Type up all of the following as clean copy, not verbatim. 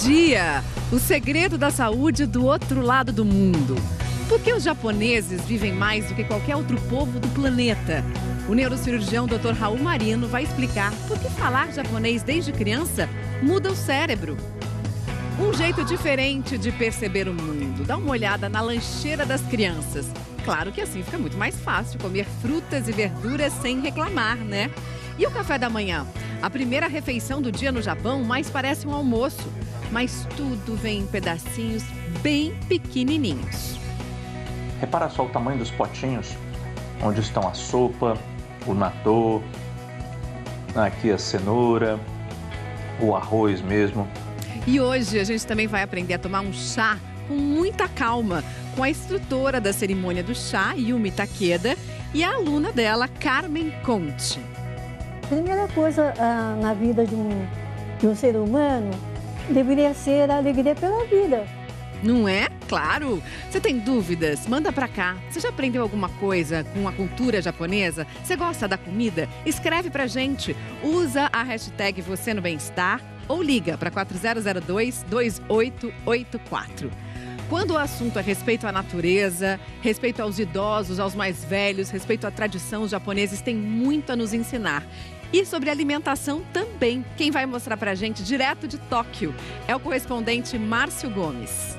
dia! O segredo da saúde do outro lado do mundo. Por que os japoneses vivem mais do que qualquer outro povo do planeta? O neurocirurgião Dr. Raul Marino vai explicar por que falar japonês desde criança muda o cérebro. Um jeito diferente de perceber o mundo. Dá uma olhada na lancheira das crianças. Claro que assim fica muito mais fácil comer frutas e verduras sem reclamar, né? E o café da manhã? A primeira refeição do dia no Japão mais parece um almoço, mas tudo vem em pedacinhos bem pequenininhos. Repara só o tamanho dos potinhos, onde estão a sopa, o natô, aqui a cenoura, o arroz mesmo. E hoje a gente também vai aprender a tomar um chá com muita calma, com a instrutora da cerimônia do chá, Yumi Takeda, e a aluna dela, Carmen Conte. Primeira coisa na vida de um ser humano deveria ser a alegria pela vida. Não é? Claro! Você tem dúvidas? Manda pra cá. Você já aprendeu alguma coisa com a cultura japonesa? Você gosta da comida? Escreve pra gente. Usa a hashtag Você no Bem-Estar ou liga para 4002-2884. Quando o assunto é respeito à natureza, respeito aos idosos, aos mais velhos, respeito à tradição, os japoneses têm muito a nos ensinar. E sobre alimentação também. Quem vai mostrar pra gente direto de Tóquio é o correspondente Márcio Gomes.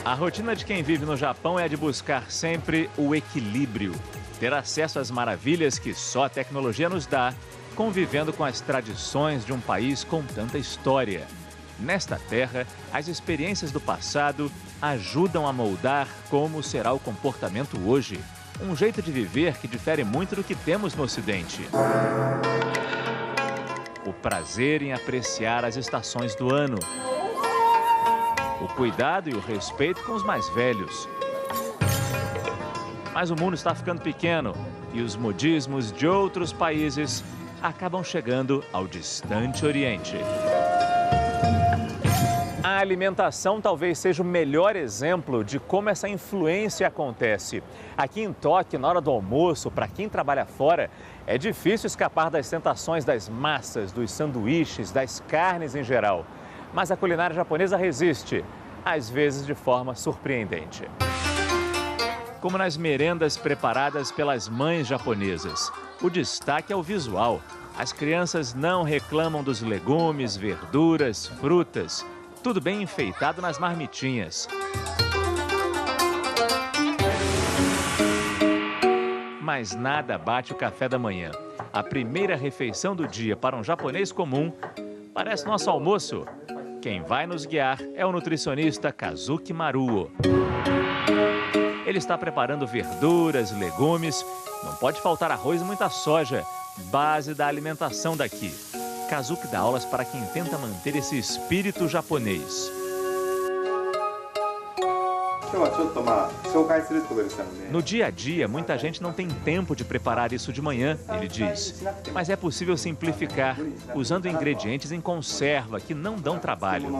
A rotina de quem vive no Japão é a de buscar sempre o equilíbrio. Ter acesso às maravilhas que só a tecnologia nos dá, convivendo com as tradições de um país com tanta história. Nesta terra, as experiências do passado ajudam a moldar como será o comportamento hoje. Um jeito de viver que difere muito do que temos no Ocidente. O prazer em apreciar as estações do ano. O cuidado e o respeito com os mais velhos. Mas o mundo está ficando pequeno e os modismos de outros países acabam chegando ao distante Oriente. A alimentação talvez seja o melhor exemplo de como essa influência acontece. Aqui em Tóquio, na hora do almoço, para quem trabalha fora, é difícil escapar das tentações das massas, dos sanduíches, das carnes em geral. Mas a culinária japonesa resiste, às vezes de forma surpreendente. Como nas merendas preparadas pelas mães japonesas. O destaque é o visual. As crianças não reclamam dos legumes, verduras, frutas. Tudo bem enfeitado nas marmitinhas. Mas nada bate o café da manhã. A primeira refeição do dia para um japonês comum parece nosso almoço. Quem vai nos guiar é o nutricionista Kazuki Maruo. Ele está preparando verduras, legumes. Não pode faltar arroz e muita soja, base da alimentação daqui. Kazuki dá aulas para quem tenta manter esse espírito japonês. No dia a dia, muita gente não tem tempo de preparar isso de manhã, ele diz. Mas é possível simplificar, usando ingredientes em conserva que não dão trabalho.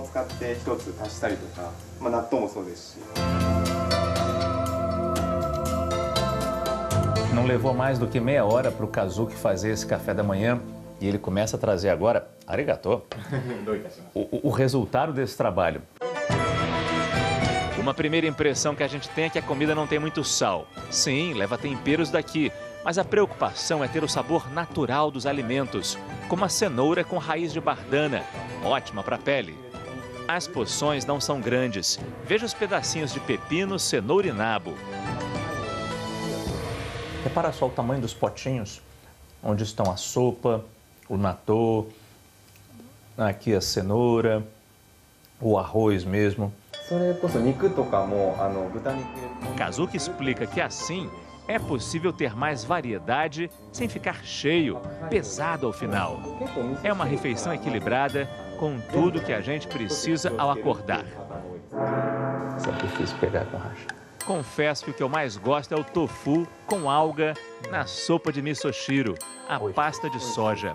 Não levou mais do que meia hora para o Kazuki fazer esse café da manhã. E ele começa a trazer agora, arigatô, o resultado desse trabalho. Uma primeira impressão que a gente tem é que a comida não tem muito sal. Sim, leva temperos daqui, mas a preocupação é ter o sabor natural dos alimentos, como a cenoura com raiz de bardana, ótima para a pele. As porções não são grandes. Veja os pedacinhos de pepino, cenoura e nabo. Repara só o tamanho dos potinhos, onde estão a sopa, o natô, aqui a cenoura, o arroz mesmo. Kazuki explica que assim é possível ter mais variedade sem ficar cheio, pesado ao final. É uma refeição equilibrada com tudo que a gente precisa ao acordar. Isso é difícil pegar com racha. Confesso que o que eu mais gosto é o tofu com alga na sopa de misoshiro, a pasta de soja.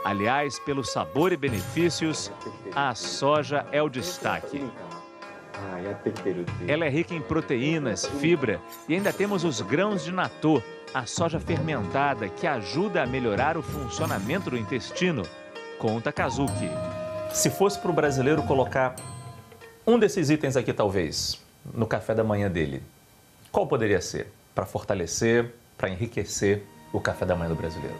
Aliás, pelo sabor e benefícios, a soja é o destaque. Ela é rica em proteínas, fibra e ainda temos os grãos de natô, a soja fermentada, que ajuda a melhorar o funcionamento do intestino, conta Kazuki. Se fosse para o brasileiro colocar um desses itens aqui, talvez, no café da manhã dele, qual poderia ser? Para fortalecer, para enriquecer o café da manhã do brasileiro.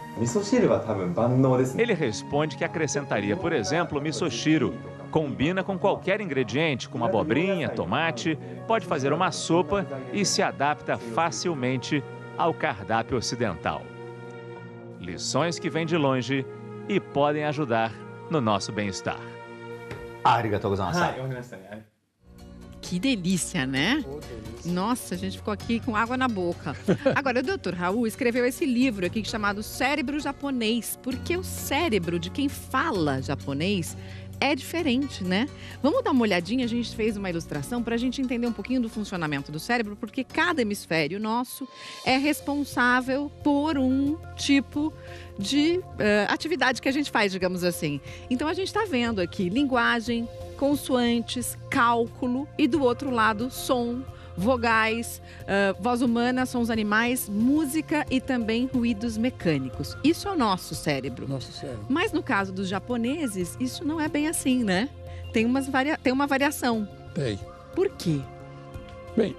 Ele responde que acrescentaria, por exemplo, o misoshiro. Combina com qualquer ingrediente, como abobrinha, tomate, pode fazer uma sopa e se adapta facilmente ao cardápio ocidental. Lições que vêm de longe e podem ajudar no nosso bem-estar. Arigatou gozaimasu. Que delícia, né? Nossa, a gente ficou aqui com água na boca. Agora, o Dr. Raul escreveu esse livro aqui chamado Cérebro Japonês, porque o cérebro de quem fala japonês é diferente, né? Vamos dar uma olhadinha, a gente fez uma ilustração para a gente entender um pouquinho do funcionamento do cérebro, porque cada hemisfério nosso é responsável por um tipo de atividade que a gente faz, digamos assim. Então, a gente está vendo aqui linguagem, consoantes, cálculo e do outro lado, som, vogais, voz humana, sons animais, música e também ruídos mecânicos. Isso é o nosso cérebro. Nosso cérebro. Mas no caso dos japoneses, isso não é bem assim, né? Tem uma variação. Tem. Por quê? Bem,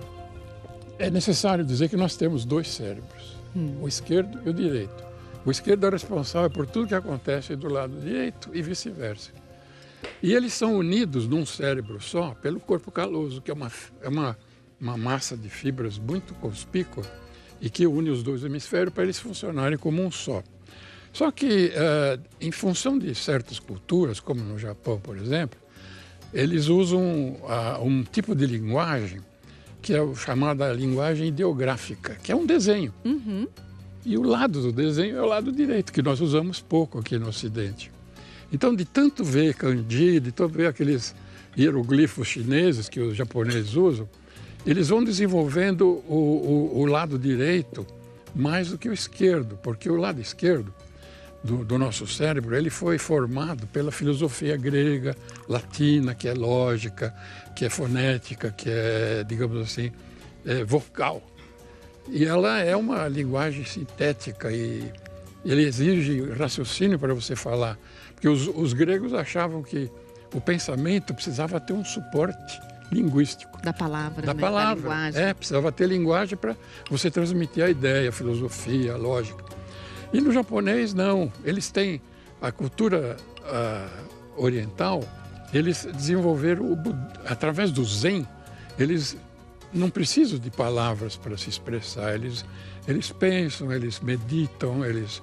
é necessário dizer que nós temos dois cérebros, o esquerdo e o direito. O esquerdo é responsável por tudo que acontece do lado direito e vice-versa. E eles são unidos num cérebro só pelo corpo caloso, que é uma massa de fibras muito conspícua e que une os dois hemisférios para eles funcionarem como um só. Só que, em função de certas culturas, como no Japão, por exemplo, eles usam um tipo de linguagem que é chamada linguagem ideográfica, que é um desenho. Uhum. E o lado do desenho é o lado direito, que nós usamos pouco aqui no Ocidente. Então, de tanto ver kanji, de tanto ver aqueles hieroglifos chineses que os japoneses usam, eles vão desenvolvendo o lado direito mais do que o esquerdo, porque o lado esquerdo do nosso cérebro, ele foi formado pela filosofia grega, latina, que é lógica, que é fonética, que é, digamos assim, vocal. E ela é uma linguagem sintética e ele exige raciocínio para você falar. Porque os gregos achavam que o pensamento precisava ter um suporte linguístico. Da palavra, da né? palavra. Da linguagem. Precisava ter linguagem para você transmitir a ideia, a filosofia, a lógica. E no japonês, não. Eles têm a cultura oriental, eles desenvolveram, através do Zen, eles não precisam de palavras para se expressar. Eles pensam, eles meditam, eles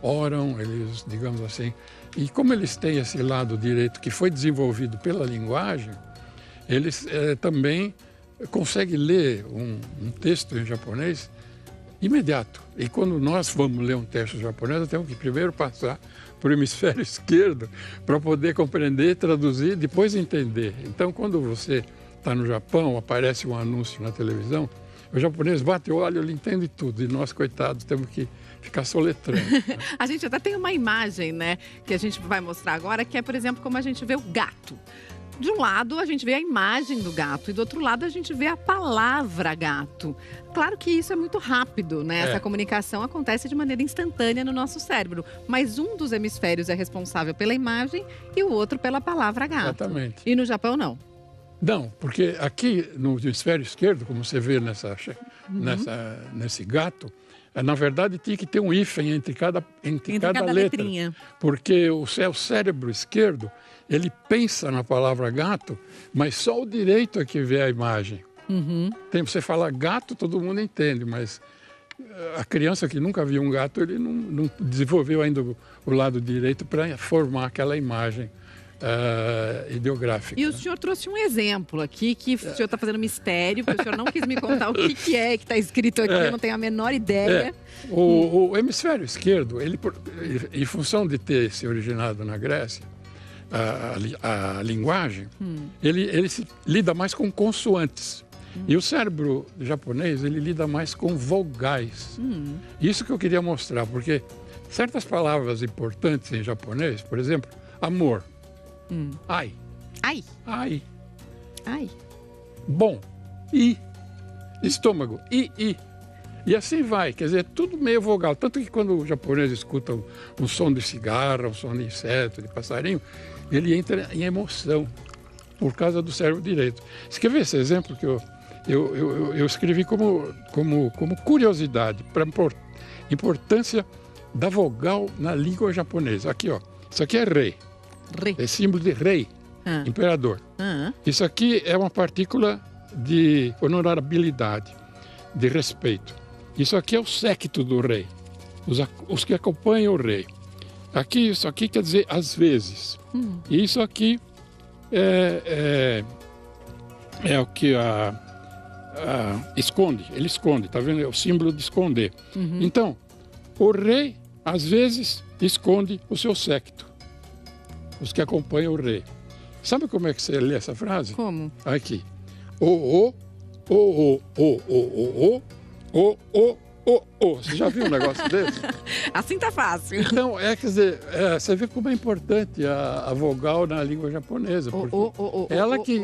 oram, eles, digamos assim. E como eles têm esse lado direito que foi desenvolvido pela linguagem, eles também conseguem ler um texto em japonês imediato. E quando nós vamos ler um texto japonês, nós temos que primeiro passar por hemisfério esquerdo para poder compreender, traduzir, depois entender. Então, quando você está no Japão, aparece um anúncio na televisão, o japonês bate o olho, ele entende tudo. E nós, coitados, temos que ficar soletrando. Né? A gente até tem uma imagem, né, que a gente vai mostrar agora, que é, por exemplo, como a gente vê o gato. De um lado, a gente vê a imagem do gato e do outro lado, a gente vê a palavra gato. Claro que isso é muito rápido, né? Essa comunicação acontece de maneira instantânea no nosso cérebro. Mas um dos hemisférios é responsável pela imagem e o outro pela palavra gato. Exatamente. E no Japão, não? Não, porque aqui no hemisfério esquerdo, como você vê nesse gato, na verdade tinha que ter um hífen entre cada letra. Letrinha. Porque o cérebro esquerdo, ele pensa na palavra gato, mas só o direito é que vê a imagem. Uhum. Você fala gato, todo mundo entende, mas a criança que nunca viu um gato, ele não desenvolveu ainda o lado direito para formar aquela imagem ideográfica. E o senhor trouxe um exemplo aqui, que o senhor está fazendo mistério, porque o senhor não quis me contar o que está escrito aqui, eu não tenho a menor ideia. O hemisfério esquerdo, ele, em função de ter se originado na Grécia, a linguagem, ele lida mais com consoantes. E o cérebro japonês, ele lida mais com vogais. Isso que eu queria mostrar, porque certas palavras importantes em japonês, por exemplo, amor. Ai. Ai. Ai. Ai. Bom. I. Estômago. I. E assim vai, quer dizer, tudo meio vogal. Tanto que quando o japonês escuta um som de cigarra, um som de inseto, de passarinho, ele entra em emoção por causa do cérebro direito. Você quer ver esse exemplo que eu escrevi como curiosidade, para importância da vogal na língua japonesa. Aqui, ó, isso aqui é rei. Rei. É símbolo de rei, imperador. Isso aqui é uma partícula de honorabilidade, de respeito. Isso aqui é o séquito do rei, os que acompanham o rei. Aqui, isso aqui quer dizer às vezes. E isso aqui é o que esconde, ele esconde, tá vendo? É o símbolo de esconder. Então, o rei, às vezes, esconde o seu séquito, os que acompanham o rei. Sabe como é que você lê essa frase? Como? Aqui. Você já viu um negócio desse? Assim tá fácil. Então, quer dizer, você vê como é importante a vogal na língua japonesa. Ela que...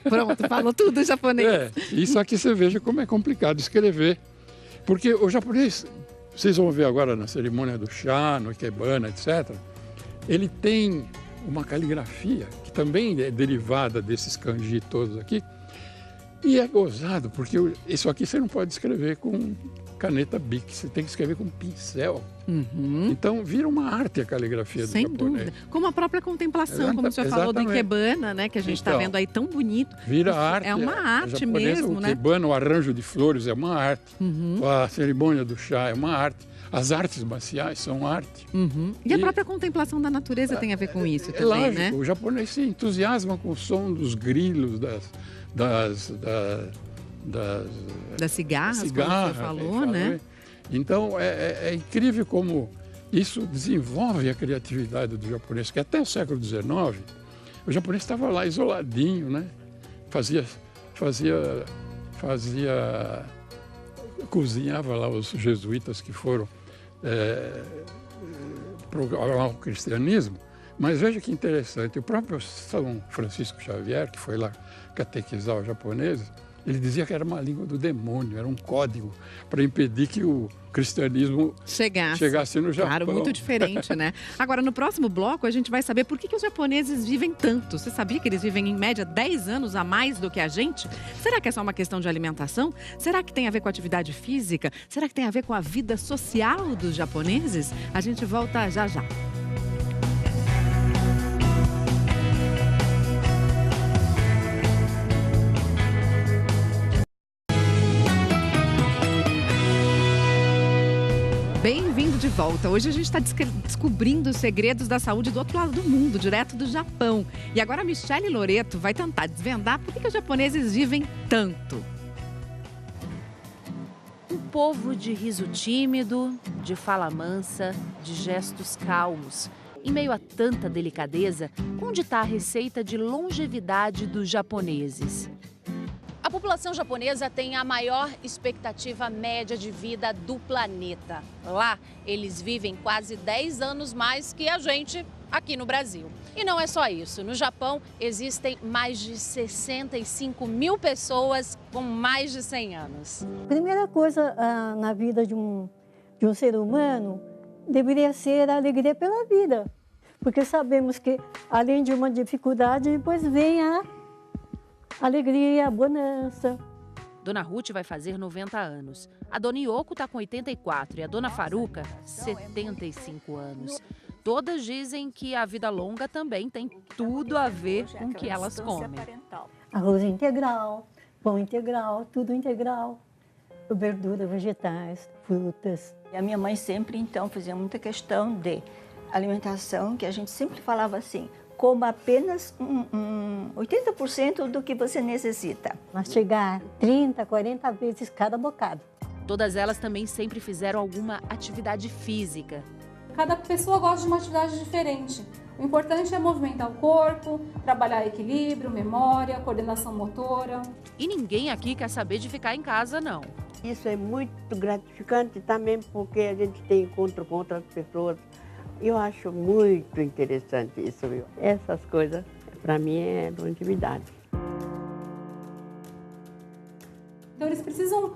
Pronto, falou tudo japonês. Isso aqui você veja como é complicado escrever. Porque o japonês, vocês vão ver agora na cerimônia do chá, no ikebana, etc., ele tem uma caligrafia que também é derivada desses kanji todos aqui. E é gozado, porque isso aqui você não pode escrever com caneta Bic, você tem que escrever com pincel. Então vira uma arte a caligrafia do japonês. Sem dúvida. Como a própria contemplação, como o senhor falou do ikebana, né, que a gente está vendo aí tão bonito. Vira arte. É uma arte mesmo, o né? O ikebana, o arranjo de flores é uma arte. A cerimônia do chá é uma arte. As artes marciais são arte. E a própria contemplação da natureza tem a ver com isso também, lógico, né? O japonês se entusiasma com o som dos grilos, das cigarras, como você falou, né? Então, é incrível como isso desenvolve a criatividade do japonês, que até o século XIX, o japonês estava lá isoladinho, né? Cozinhava lá os jesuítas que foram procurar o cristianismo. Mas veja que interessante, o próprio São Francisco Xavier, que foi lá catequizar os japoneses, ele dizia que era uma língua do demônio, era um código para impedir que o cristianismo chegasse no Japão. Claro, muito diferente, né? Agora, no próximo bloco, a gente vai saber por que os japoneses vivem tanto. Você sabia que eles vivem, em média, 10 anos a mais do que a gente? Será que é só uma questão de alimentação? Será que tem a ver com a atividade física? Será que tem a ver com a vida social dos japoneses? A gente volta já já. Bem-vindo de volta. Hoje a gente está descobrindo os segredos da saúde do outro lado do mundo, direto do Japão. E agora a Michele Loreto vai tentar desvendar por que os japoneses vivem tanto. Um povo de riso tímido, de fala mansa, de gestos calmos. Em meio a tanta delicadeza, onde está a receita de longevidade dos japoneses? A população japonesa tem a maior expectativa média de vida do planeta. Lá, eles vivem quase 10 anos mais que a gente aqui no Brasil. E não é só isso. No Japão, existem mais de 65 mil pessoas com mais de 100 anos. Primeira coisa na vida de um ser humano deveria ser a alegria pela vida. Porque sabemos que, além de uma dificuldade, depois vem a alegria, a bonança. Dona Ruth vai fazer 90 anos. A Dona Yoko está com 84 e a Dona Faruca, 75 anos. Todas dizem que a vida longa também tem tudo a ver com o que elas comem. Arroz integral, pão integral, tudo integral. Verduras, vegetais, frutas. E a minha mãe sempre, então, fazia muita questão de alimentação, que a gente sempre falava assim: coma apenas 80% do que você necessita. Mastigar 30, 40 vezes cada bocado. Todas elas também sempre fizeram alguma atividade física. Cada pessoa gosta de uma atividade diferente. O importante é movimentar o corpo, trabalhar equilíbrio, memória, coordenação motora. E ninguém aqui quer saber de ficar em casa, não. Isso é muito gratificante também, porque a gente tem encontro com outras pessoas. Eu acho muito interessante isso, viu? Essas coisas, para mim, é longevidade. Então, eles precisam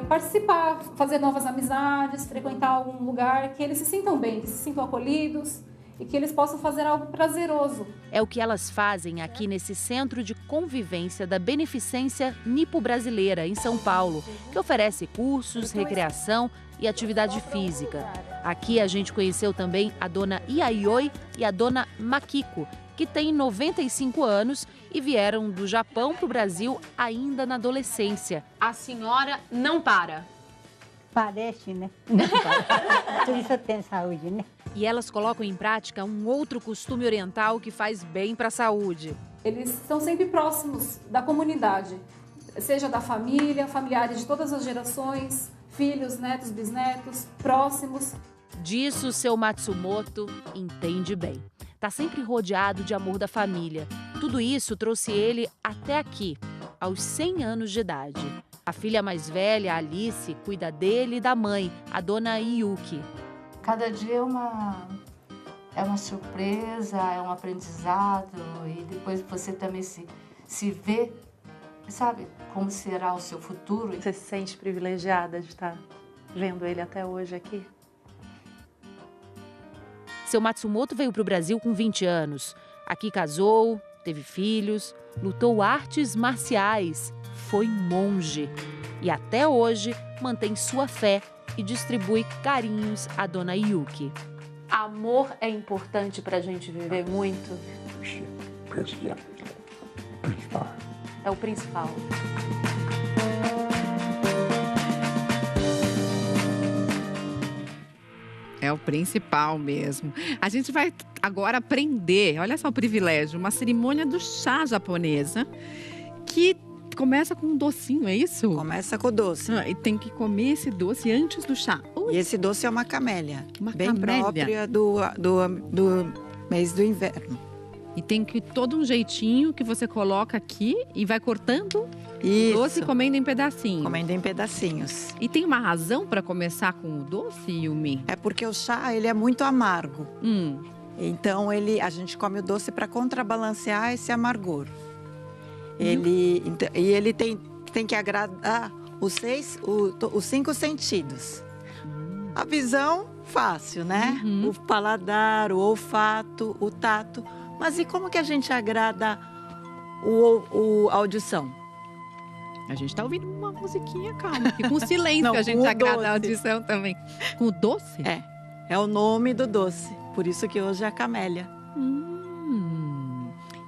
participar, fazer novas amizades, frequentar algum lugar que eles se sintam bem, que se sintam acolhidos e que eles possam fazer algo prazeroso. É o que elas fazem aqui nesse Centro de Convivência da Beneficência Nipo-Brasileira, em São Paulo, que oferece cursos, recreação e atividade física. Aqui a gente conheceu também a dona Yayoi e a dona Makiko, que têm 95 anos e vieram do Japão para o Brasil ainda na adolescência. A senhora não para. Parece, né? Não para. Por isso eu tenho saúde, né? E elas colocam em prática um outro costume oriental que faz bem para a saúde. Eles estão sempre próximos da comunidade, seja da família, familiares de todas as gerações, filhos, netos, bisnetos, próximos. Disso, seu Matsumoto entende bem. Está sempre rodeado de amor da família. Tudo isso trouxe ele até aqui, aos 100 anos de idade. A filha mais velha, Alice, cuida dele e da mãe, a dona Yuki. Cada dia é uma surpresa, é um aprendizado e depois você também se vê, sabe, como será o seu futuro. Você se sente privilegiada de estar vendo ele até hoje aqui? Seu Matsumoto veio para o Brasil com 20 anos. Aqui casou, teve filhos, lutou artes marciais, foi monge. E até hoje mantém sua fé e distribui carinhos à dona Yuki. Amor é importante para a gente viver muito? É o principal. É o principal mesmo. A gente vai agora aprender, olha só o privilégio, uma cerimônia do chá japonesa que começa com um docinho, é isso? Começa com o doce. E tem que comer esse doce antes do chá. E esse doce é uma camélia, bem camélia. própria do mês do inverno. E tem que todo um jeitinho que você coloca aqui e vai cortando Isso. o doce e comendo em pedacinhos. Comendo em pedacinhos. E tem uma razão para começar com o doce, Yumi? É porque o chá, ele é muito amargo. Então, a gente come o doce para contrabalancear esse amargor. Ele tem que agradar os 5 sentidos. A visão, fácil, né? O paladar, o olfato, o tato. Mas e como que a gente agrada a audição? A gente tá ouvindo uma musiquinha calma, aqui, com silêncio. Não, a gente com o agrada doce. a audição também. Com o doce? É o nome do doce. Por isso que hoje é a camélia.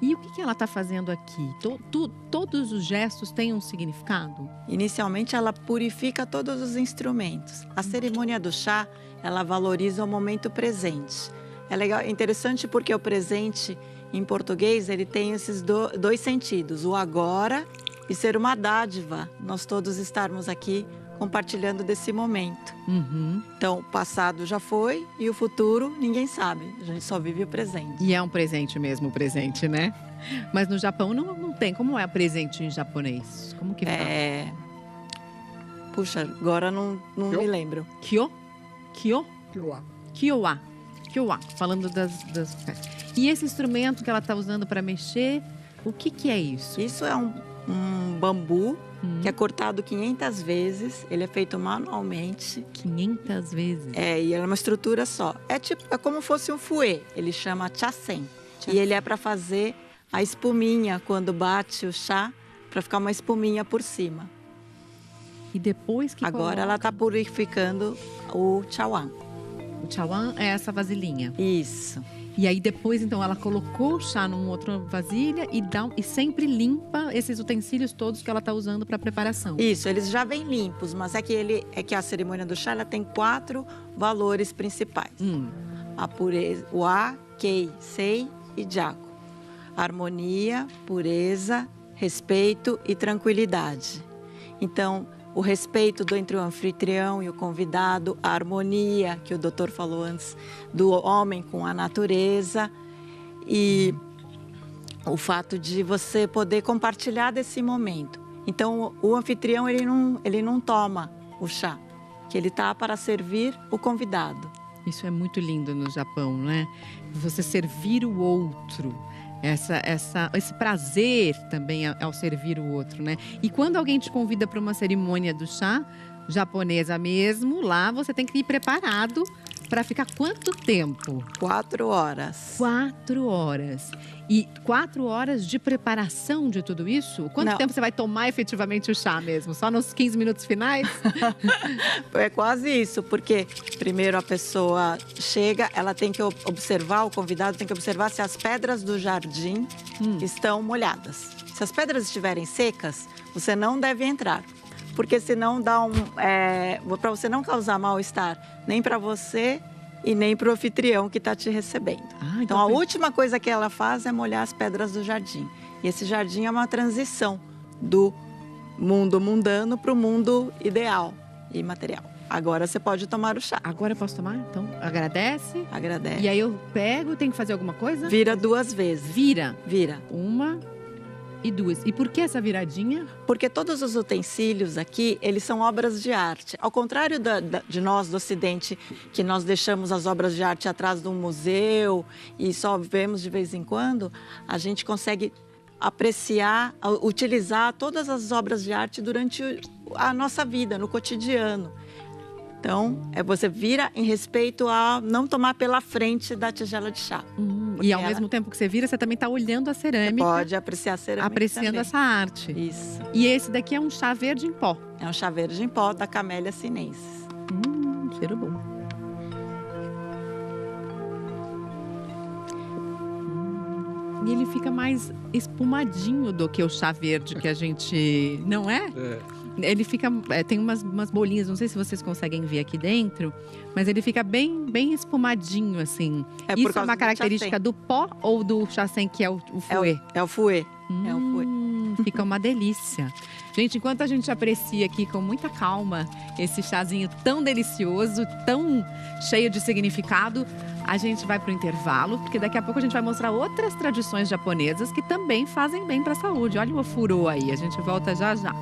E o que ela está fazendo aqui? Todos os gestos têm um significado? Inicialmente, ela purifica todos os instrumentos. A cerimônia do chá, ela valoriza o momento presente. É legal, interessante porque o presente, em português, ele tem esses dois sentidos. O agora e ser uma dádiva. Nós todos estarmos aqui compartilhando desse momento. Então, o passado já foi e o futuro ninguém sabe. A gente só vive o presente. E é um presente mesmo, o presente, né? Mas no Japão não tem. Como é presente em japonês? Como que fala? Puxa, agora não me lembro. Kyo? Kyowa. Falando das... E esse instrumento que ela está usando para mexer, o que é isso? Isso é um bambu que é cortado 500 vezes. Ele é feito manualmente. 500 vezes? E é uma estrutura só. É como fosse um fouet. Ele chama chasen. E ele é para fazer a espuminha quando bate o chá, para ficar uma espuminha por cima. E depois que Agora ela está purificando o chawan. O chawan é essa vasilhinha? Isso. E aí depois, então, ela colocou o chá numa outra vasilha e sempre limpa esses utensílios todos que ela está usando para preparação. Isso, eles já vêm limpos, mas é que a cerimônia do chá ela tem 4 valores principais. A pureza, o A, Kei, Sei e Jaco. Harmonia, pureza, respeito e tranquilidade. Então, o respeito entre o anfitrião e o convidado, a harmonia, que o doutor falou antes, do homem com a natureza e o fato de você poder compartilhar desse momento. Então, o anfitrião, ele não toma o chá, que ele está para servir o convidado. Isso é muito lindo no Japão, né? Você servir o outro. esse prazer também ao servir o outro, né? E quando alguém te convida para uma cerimônia do chá, japonesa mesmo, lá você tem que ir preparado para ficar quanto tempo? 4 horas. 4 horas. E 4 horas de preparação de tudo isso? Quanto tempo você vai tomar efetivamente o chá mesmo? Só nos 15 minutos finais? É quase isso, porque primeiro a pessoa chega, ela tem que observar, o convidado tem que observar se as pedras do jardim estão molhadas. Se as pedras estiverem secas, você não deve entrar. Porque senão dá para você não causar mal-estar nem para você e nem para o anfitrião que está te recebendo. Então a última coisa que ela faz é molhar as pedras do jardim. E esse jardim é uma transição do mundo mundano para o mundo ideal e material. Agora você pode tomar o chá. Agora eu posso tomar? Então, agradece. Agradece. E aí eu pego, tem que fazer alguma coisa? Vira 2 vezes. Vira? Vira. 1 e 2. E por que essa viradinha? Porque todos os utensílios aqui, eles são obras de arte. Ao contrário de nós do Ocidente, que nós deixamos as obras de arte atrás de um museu e só vemos de vez em quando, a gente consegue apreciar, utilizar todas as obras de arte durante a nossa vida, no cotidiano. Então, você vira em respeito a não tomar pela frente da tigela de chá. E ao mesmo tempo que você vira, você também está olhando a cerâmica. Você pode apreciar a cerâmica apreciando também. Essa arte. Isso. E esse daqui é um chá verde em pó. É um chá verde em pó da Camellia sinensis. Cheiro bom. E ele fica mais espumadinho do que o chá verde que a gente... Não é? Ele fica... tem umas bolinhas, não sei se vocês conseguem ver aqui dentro, mas ele fica bem espumadinho, assim. Isso é uma característica do pó ou do chacém, que é o fouet? É o fouet. É o fouet. Fica uma delícia. Gente, enquanto a gente aprecia aqui com muita calma esse chazinho tão delicioso, tão cheio de significado, a gente vai para o intervalo, porque daqui a pouco a gente vai mostrar outras tradições japonesas que também fazem bem para a saúde. Olha o ofurô aí, a gente volta já já.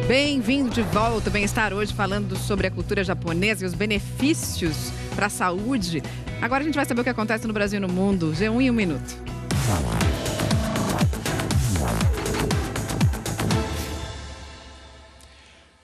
Bem-vindo de volta, Bem-Estar hoje falando sobre a cultura japonesa e os benefícios para a saúde. Agora a gente vai saber o que acontece no Brasil e no mundo. G1 em 1 minuto.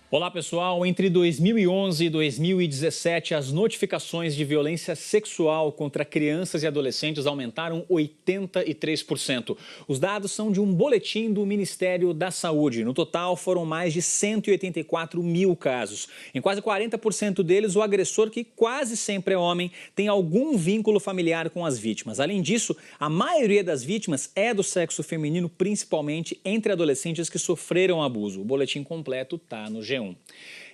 Olá pessoal, entre 2011 e 2017 as notificações de violência sexual contra crianças e adolescentes aumentaram 83%. Os dados são de um boletim do Ministério da Saúde. No total foram mais de 184 mil casos. Em quase 40% deles o agressor, que quase sempre é homem, tem algum vínculo familiar com as vítimas. Além disso, a maioria das vítimas é do sexo feminino, principalmente entre adolescentes que sofreram abuso. O boletim completo está no G1.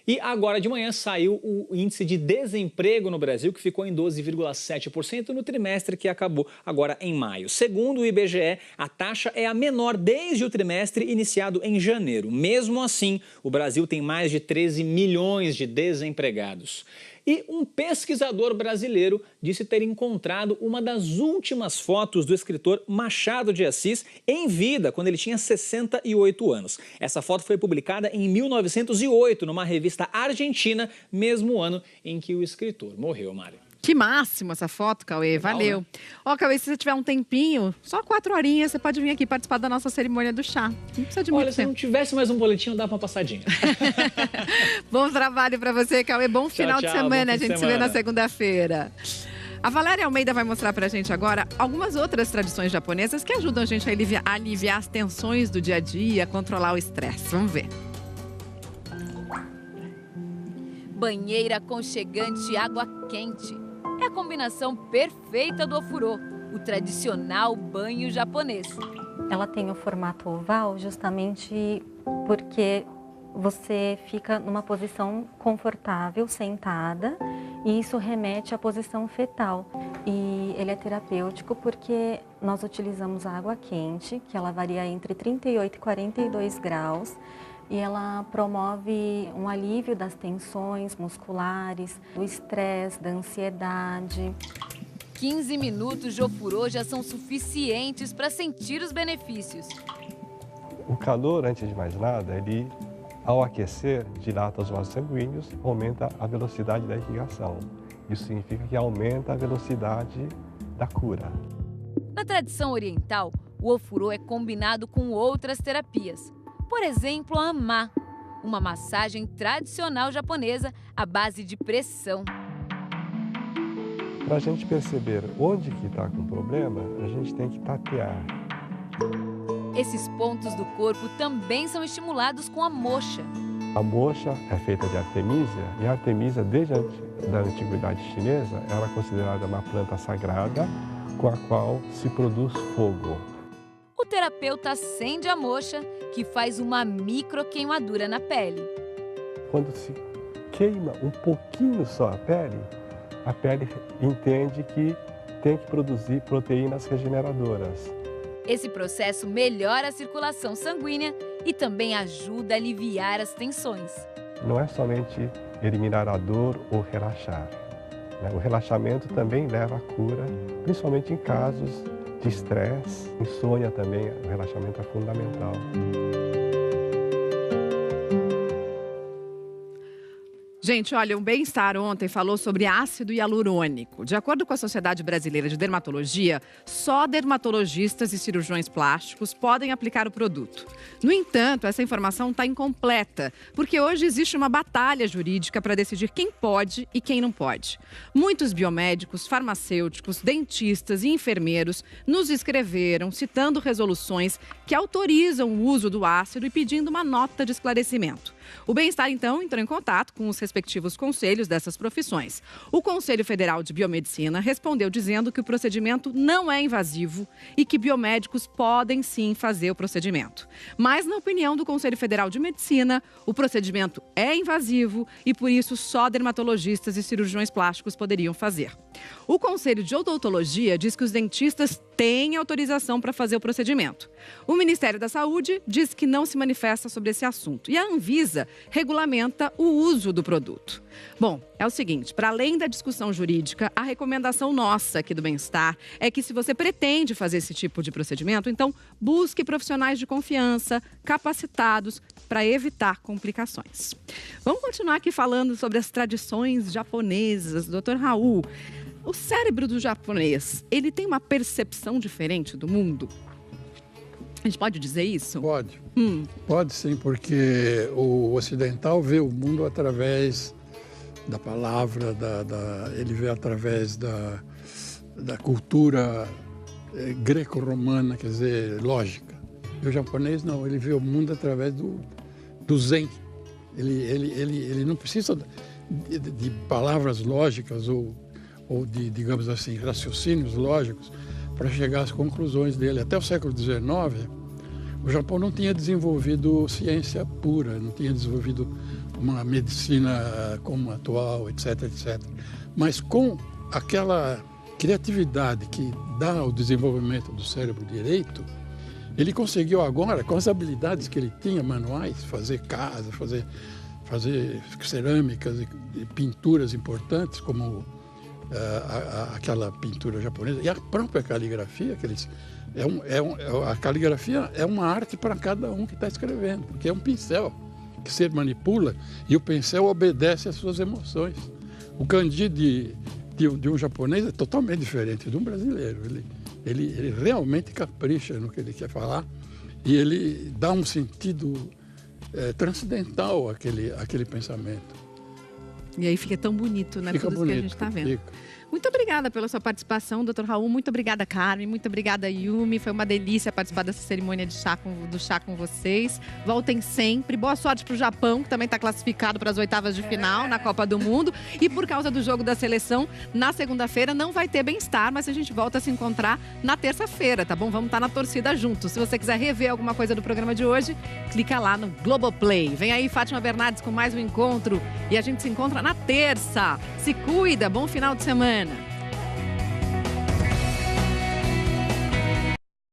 E agora de manhã saiu o índice de desemprego no Brasil, que ficou em 12,7% no trimestre que acabou agora em maio. Segundo o IBGE, a taxa é a menor desde o trimestre iniciado em janeiro. Mesmo assim, o Brasil tem mais de 13 milhões de desempregados. E um pesquisador brasileiro disse ter encontrado uma das últimas fotos do escritor Machado de Assis em vida, quando ele tinha 68 anos. Essa foto foi publicada em 1908, numa revista argentina, mesmo ano em que o escritor morreu, Mari. Que máximo essa foto, Cauê. Legal, valeu. Né? Ó, Cauê, se você tiver um tempinho, só 4 horinhas, você pode vir aqui participar da nossa cerimônia do chá. Não precisa de muito tempo. Se não tivesse mais um boletim, eu dava uma passadinha. Bom trabalho pra você, Cauê. Bom final de semana. A gente se vê na segunda-feira. A Valéria Almeida vai mostrar pra gente agora algumas outras tradições japonesas que ajudam a gente a aliviar as tensões do dia a dia, controlar o estresse. Vamos ver. Banheira aconchegante e água quente. É a combinação perfeita do ofurô, o tradicional banho japonês. Ela tem o formato oval justamente porque você fica numa posição confortável, sentada, e isso remete à posição fetal. E ele é terapêutico porque nós utilizamos água quente, que ela varia entre 38 e 42 graus, e ela promove um alívio das tensões musculares, do estresse, da ansiedade. 15 minutos de ofurô já são suficientes para sentir os benefícios. O calor, antes de mais nada, ele, ao aquecer, dilata os vasos sanguíneos, aumenta a velocidade da irrigação. Isso significa que aumenta a velocidade da cura. Na tradição oriental, o ofurô é combinado com outras terapias. Por exemplo, a ama, uma massagem tradicional japonesa à base de pressão. Para a gente perceber onde que está com problema, a gente tem que tatear. Esses pontos do corpo também são estimulados com a moxa. A moxa é feita de artemisia, e a artemisia, desde a antiguidade chinesa, ela é considerada uma planta sagrada com a qual se produz fogo. O terapeuta acende a moxa, que faz uma micro queimadura na pele. Quando se queima um pouquinho só a pele entende que tem que produzir proteínas regeneradoras. Esse processo melhora a circulação sanguínea e também ajuda a aliviar as tensões. Não é somente eliminar a dor ou relaxar. O relaxamento também leva à cura, principalmente em casos de estresse, insônia também, o relaxamento é fundamental. Gente, olha, o Bem-Estar ontem falou sobre ácido hialurônico. De acordo com a Sociedade Brasileira de Dermatologia, só dermatologistas e cirurgiões plásticos podem aplicar o produto. No entanto, essa informação está incompleta, porque hoje existe uma batalha jurídica para decidir quem pode e quem não pode. Muitos biomédicos, farmacêuticos, dentistas e enfermeiros nos escreveram citando resoluções que autorizam o uso do ácido e pedindo uma nota de esclarecimento. O Bem-Estar, então, entrou em contato com os respectivos conselhos dessas profissões. O Conselho Federal de Biomedicina respondeu dizendo que o procedimento não é invasivo e que biomédicos podem sim fazer o procedimento. Mas, na opinião do Conselho Federal de Medicina, o procedimento é invasivo e, por isso, só dermatologistas e cirurgiões plásticos poderiam fazer. O Conselho de Odontologia diz que os dentistas têm autorização para fazer o procedimento. O Ministério da Saúde diz que não se manifesta sobre esse assunto. E a Anvisa regulamenta o uso do produto. Bom, é o seguinte, para além da discussão jurídica, a recomendação nossa aqui do Bem-Estar é que se você pretende fazer esse tipo de procedimento, então busque profissionais de confiança, capacitados para evitar complicações. Vamos continuar aqui falando sobre as tradições japonesas. Dr. Raul, o cérebro do japonês, ele tem uma percepção diferente do mundo? A gente pode dizer isso? Pode. Pode sim, porque o ocidental vê o mundo através da palavra, ele vê através da cultura greco-romana, quer dizer, lógica. E o japonês não, ele vê o mundo através do zen. Ele não precisa de palavras lógicas ou de, digamos assim, raciocínios lógicos para chegar às conclusões dele. Até o século XIX, o Japão não tinha desenvolvido ciência pura, não tinha desenvolvido uma medicina como a atual, etc, etc. Mas com aquela criatividade que dá o desenvolvimento do cérebro direito, ele conseguiu agora, com as habilidades que ele tinha, manuais, fazer casa, fazer cerâmicas e pinturas importantes, como aquela pintura japonesa, e a própria caligrafia, a caligrafia é uma arte para cada um que está escrevendo, porque é um pincel que você manipula e o pincel obedece às suas emoções. O kanji de um japonês é totalmente diferente de um brasileiro. Ele realmente capricha no que ele quer falar e ele dá um sentido transcendental àquele pensamento. E aí fica tão bonito, né? Fica tudo bonito, isso que a gente está vendo. Fica. Muito obrigada pela sua participação, Dr. Raul. Muito obrigada, Carmen. Muito obrigada, Yumi. Foi uma delícia participar dessa cerimônia do chá com vocês. Voltem sempre. Boa sorte para o Japão, que também está classificado para as oitavas de final na Copa do Mundo. E por causa do jogo da seleção, na segunda-feira não vai ter Bem-Estar, mas a gente volta a se encontrar na terça-feira, tá bom? Vamos estar na torcida juntos. Se você quiser rever alguma coisa do programa de hoje, clica lá no Globoplay. Vem aí, Fátima Bernardes, com mais um encontro. E a gente se encontra na terça. Se cuida. Bom final de semana.